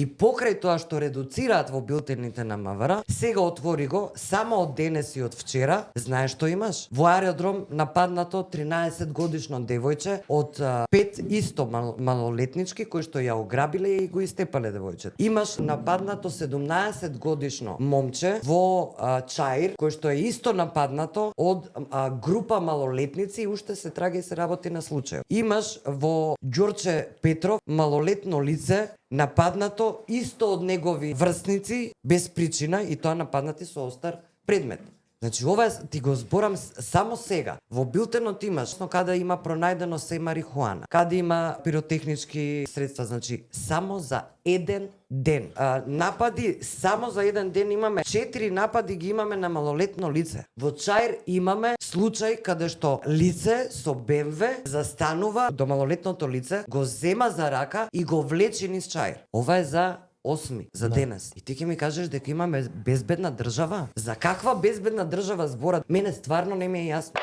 И покрај тоа што редуцираат во билтените на МВР, сега отвори го само од денес и од вчера, знаеш што имаш? Во аеродром нападнато 13 годишно девојче од 5 исто малолетнички кои што ја ограбиле и го истепале девојчето. Имаш нападнато 17 годишно момче во Чаир кој што е исто нападнато од група малолетници и уште се трага и се работи на случај. Имаш во Ѓорче Петров малолетно лице нападнато исто од негови врсници без причина и тоа нападнати со остар предмет. Значи ова ти го зборам само сега. Во билтенот имаш каде има пронајдено се марихуана, каде има пиротехнички средства, значи само за еден ден. Напади само за еден ден имаме 4 напади ги имаме на малолетно лице. Во Чаир имаме случај каде што лице со БМВ застанува до малолетното лице, го зема за рака и го влече низ Чаир. Ова е за 8 за денес. И ти ќе ми кажеш дека имаме безбедна држава? За каква безбедна држава зборат? Мене стварно не ми е јасно.